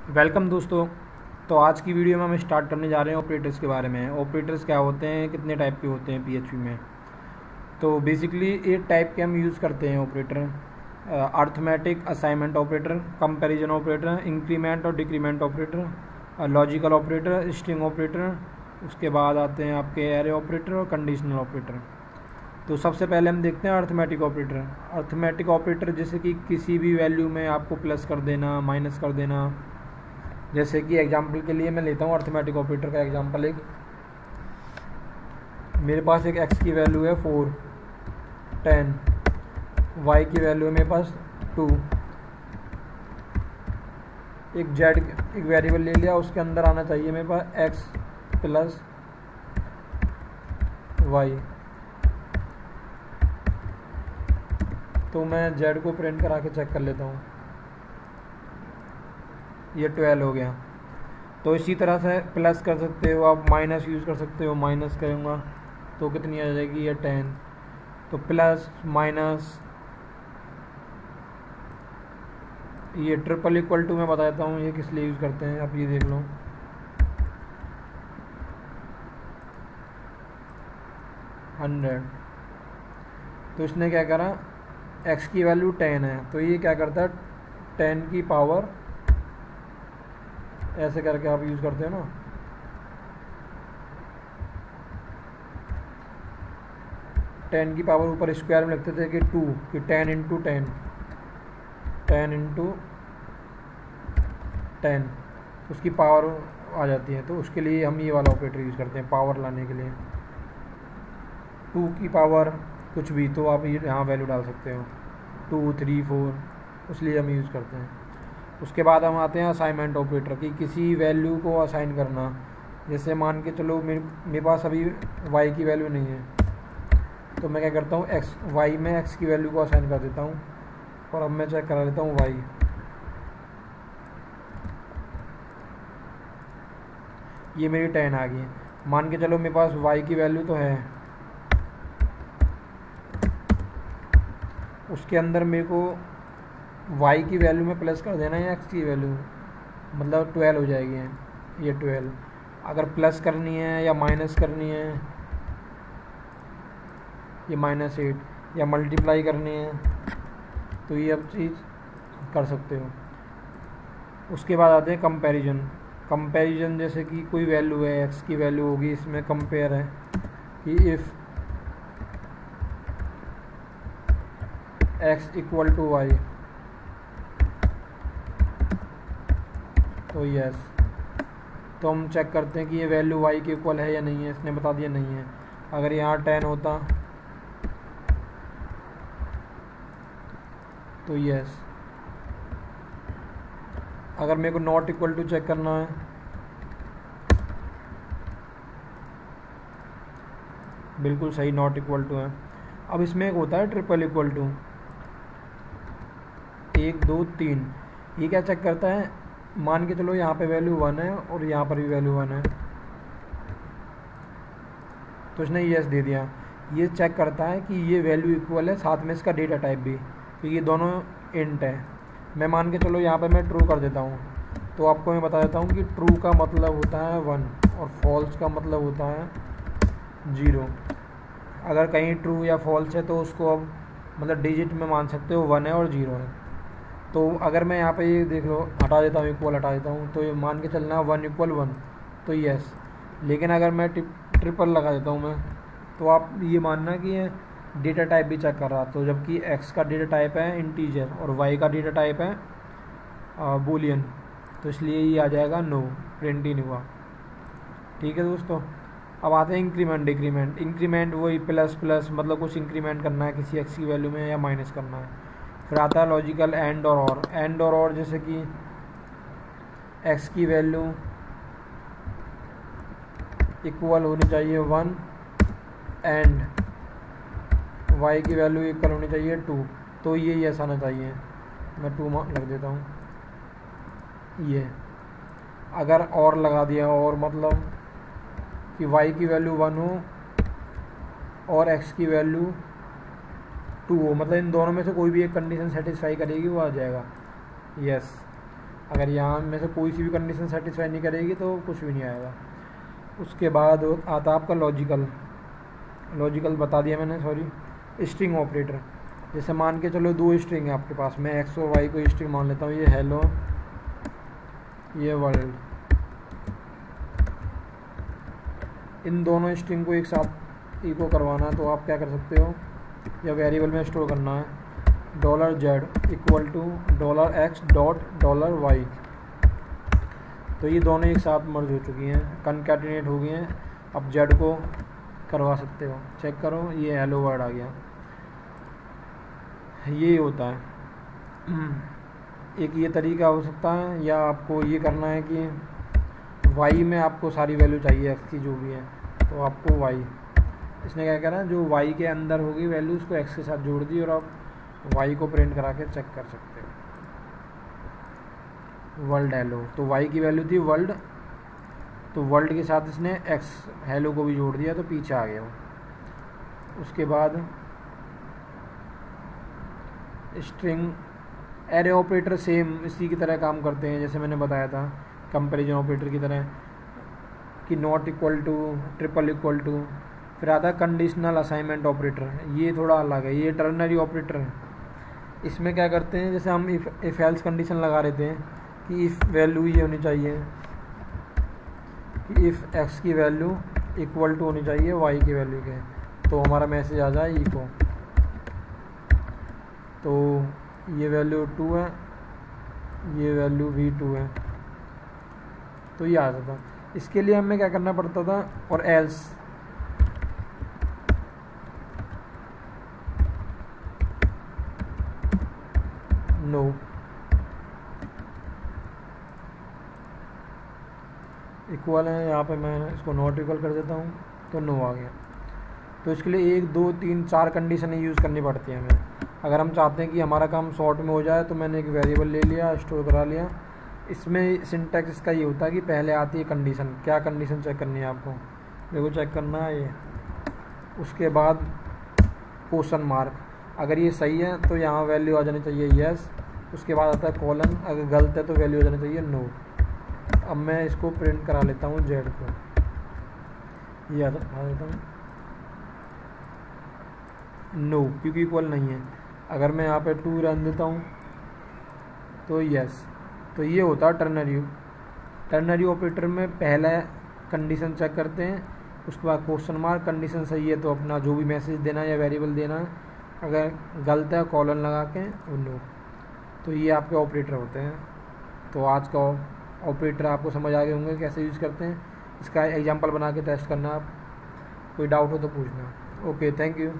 Welcome दोस्तों। तो आज की वीडियो में हम स्टार्ट करने जा रहे हैं ऑपरेटर्स के बारे में। ऑपरेटर्स क्या होते हैं, कितने टाइप के होते हैं पीएचपी में। तो बेसिकली 8 टाइप के हम यूज़ करते हैं operator. Arithmetic assignment operator, comparison operator, increment और decrement operator, logical operator, string operator, उसके बाद आते हैं आपके एरे ऑपरेटर और कंडीशनल ऑपरेटर। तो सबसे पहले हम देखते हैं अर्थमेटिक ऑपरेटर। अर्थमेटिक ऑपरेटर जैसे कि किसी भी वैल्यू में आपको प्लस कर देना, माइनस कर देना। जैसे कि एग्जांपल के लिए मैं लेता हूँ अर्थमेटिक ऑपरेटर का एग्जांपल। एक मेरे पास एक x की वैल्यू है 4, 10, y की वैल्यू है मेरे पास 2, एक z एक वेरिएबल ले लिया, उसके अंदर आना चाहिए मेरे पास x प्लस y। तो मैं z को प्रिंट करा के चेक कर लेता हूँ, ये 12 हो गया। तो इसी तरह से प्लस कर सकते हो आप, माइनस यूज़ कर सकते हो। माइनस करूँगा तो कितनी आ जाएगी, ये 10। तो प्लस माइनस, ये ट्रिपल इक्वल टू मैं बताता हूँ ये किस लिए यूज़ करते हैं, आप ये देख लो। हंड्रेड। तो इसने क्या करा, x की वैल्यू 10 है तो ये क्या करता है 10 की पावर, ऐसे करके आप यूज़ करते हो ना, टेन की पावर ऊपर स्क्वायर में लिखते थे कि 2, कि 10 इंटू 10, 10 इंटू 10, उसकी पावर आ जाती है। तो उसके लिए हम ये वाला ऑपरेटर यूज़ करते हैं पावर लाने के लिए। 2 की पावर कुछ भी, तो आप यहाँ वैल्यू डाल सकते हो 2, 3, 4, इसलिए हम यूज़ करते हैं। उसके बाद हम आते हैं असाइनमेंट ऑपरेटर की, किसी वैल्यू को असाइन करना। जैसे मान के चलो मेरे पास अभी y की वैल्यू नहीं है, तो मैं क्या करता हूँ y में x की वैल्यू को असाइन कर देता हूँ। और अब मैं चेक करा लेता हूँ y, ये मेरी 10 आ गई। मान के चलो मेरे पास y की वैल्यू तो है, उसके अंदर मेरे को y की वैल्यू में प्लस कर देना है x की वैल्यू, मतलब 12 हो जाएगी ये 12। अगर प्लस करनी है या माइनस करनी है, ये -8, या मल्टीप्लाई करनी है, तो ये अब चीज़ कर सकते हो। उसके बाद आते हैं कंपैरिजन। कंपैरिजन जैसे कि कोई वैल्यू है, x की वैल्यू होगी, इसमें कंपेयर है कि if x equal to y, तो यस। तो हम चेक करते हैं कि ये वैल्यू y के इक्वल है या नहीं है, इसने बता दिया नहीं है। अगर यहाँ 10 होता तो यस। अगर मेरे को नॉट इक्वल टू चेक करना है, बिल्कुल सही, नॉट इक्वल टू है। अब इसमें एक होता है ट्रिपल इक्वल टू, 1, 2, 3। ये क्या चेक करता है, मान के चलो यहाँ पे वैल्यू 1 है और यहाँ पर भी वैल्यू 1 है, तो इसने यस दे दिया। ये चेक करता है कि ये वैल्यू इक्वल है, साथ में इसका डेटा टाइप भी, तो ये दोनों इंट है। मैं मान के चलो यहाँ पे मैं ट्रू कर देता हूँ। तो आपको मैं बता देता हूँ कि ट्रू का मतलब होता है 1 और फॉल्स का मतलब होता है 0। अगर कहीं ट्रू या फॉल्स है तो उसको अब मतलब डिजिट में मान सकते हो 1 है और 0 है। तो अगर मैं यहाँ पे ये देख लो, हटा देता हूँ, इक्वल हटा देता हूँ, तो ये मान के चलना 1 इक्वल 1, तो यस। लेकिन अगर मैं ट्रिपल लगा देता हूँ मैं, तो आप ये मानना कि ये डेटा टाइप भी चेक कर रहा, तो जबकि x का डेटा टाइप है इंटीजर और y का डेटा टाइप है बूलियन, तो इसलिए ये आ जाएगा नो, प्रिंट ही नहीं हुआ। ठीक है दोस्तों। अब आते हैं इंक्रीमेंट डिक्रीमेंट। इंक्रीमेंट वही प्लस प्लस, मतलब कुछ इंक्रीमेंट करना है किसी x की वैल्यू में या माइनस करना है। फिर आता है लॉजिकल एंड और। एंड और जैसे कि x की वैल्यू इक्वल होनी चाहिए 1 एंड y की वैल्यू इक्वल होनी चाहिए 2, तो ये यस आना चाहिए। मैं 2 लग देता हूँ ये। अगर और लगा दिया, और मतलब कि y की वैल्यू 1 हो और x की वैल्यू 2 हो, मतलब इन दोनों में से कोई भी एक कंडीशन सेटिस्फाई करेगी वो आ जाएगा यस। अगर यहाँ में से कोई सी भी कंडीशन सेटिस्फाई नहीं करेगी तो कुछ भी नहीं आएगा। उसके बाद आता आपका लॉजिकल बता दिया मैंने, सॉरी, स्ट्रिंग ऑपरेटर। जैसे मान के चलो दो स्ट्रिंग है आपके पास, मैं एक्स और वाई को स्ट्रिंग मान लेता हूँ, ये हेलो, ये वर्ल्ड। इन दोनों स्ट्रिंग को एक साथ इको करवाना है तो आप क्या कर सकते हो, या वेरिएबल में स्टोर करना है, $z इक्वल टू $x.$y। तो ये दोनों एक साथ मर्ज हो चुकी हैं, कनकैटिनेट हो गई हैं। अब z को करवा सकते हो, चेक करो, ये हेलो वर्ड आ गया। ये होता है एक ये तरीका हो सकता है, या आपको ये करना है कि y में आपको सारी वैल्यू चाहिए x की जो भी है, तो आपको y, इसने क्या करा, जो y के अंदर होगी वैल्यू उसको x के साथ जोड़ दी और आप y को प्रिंट करा के चेक कर सकते हो। वर्ल्ड हेलो, तो y की वैल्यू थी वर्ल्ड, तो वर्ल्ड के साथ इसने x हेलो को भी जोड़ दिया तो पीछे आ गया वो। उसके बाद स्ट्रिंग एरे ऑपरेटर सेम इसी की तरह काम करते हैं, जैसे मैंने बताया था कंपैरिजन ऑपरेटर की तरह, कि not equal to, triple equal to. फिर आता है कंडीशनल असाइनमेंट ऑपरेटर, ये थोड़ा अलग है, ये टर्नरी ऑपरेटर है। इसमें क्या करते हैं, जैसे हम इफ एल्स कंडीशन लगा देते हैं कि इफ़ वैल्यू ये होनी चाहिए कि इफ़ एक्स की वैल्यू इक्वल टू होनी चाहिए वाई की वैल्यू के, तो हमारा मैसेज आ जाए इको। तो ये वैल्यू 2 है, ये वैल्यू भी 2 है, तो ये आ जाता। इसके लिए हमें क्या करना पड़ता था, और एल्स नो, इक्वल है, यहाँ पे मैं इसको नॉट इक्वल कर देता हूँ तो नो आ गया। तो इसके लिए 1 2 3 4 कंडीशनें यूज़ करनी पड़ती हैं हमें। अगर हम चाहते हैं कि हमारा काम शॉर्ट में हो जाए तो मैंने एक वेरिएबल ले लिया, स्टोर करा लिया। इसमें सिंटैक्स इसका ये होता है कि पहले आती है कंडीशन, क्या कंडीशन चेक करनी है आपको, देखो चेक करना है ये। उसके बाद क्वेश्चन मार्क, अगर ये सही है तो यहाँ वैल्यू आ जानी चाहिए यस। उसके बाद आता है कॉलन, अगर गलत है तो वैल्यू आ जानी चाहिए नो। अब मैं इसको प्रिंट करा लेता हूँ जेड को, ये आ देता हूँ नो, क्योंकि इक्वल नहीं है। अगर मैं यहाँ पे 2 रन देता हूँ तो यस। तो ये होता है टर्नरी ऑपरेटर में पहला कंडीशन चेक करते हैं, उसके बाद क्वेश्चन मार्क, कंडीशन सही है तो अपना जो भी मैसेज देना है या वेरिएबल देना है, अगर गलत है कॉलन लगा के नो। तो ये आपके ऑपरेटर होते हैं। तो आज का ऑपरेटर आपको समझ आ गए होंगे कैसे यूज़ करते हैं। इसका एग्जांपल बना के टेस्ट करना, आप कोई डाउट हो तो पूछना। Okay, thank you.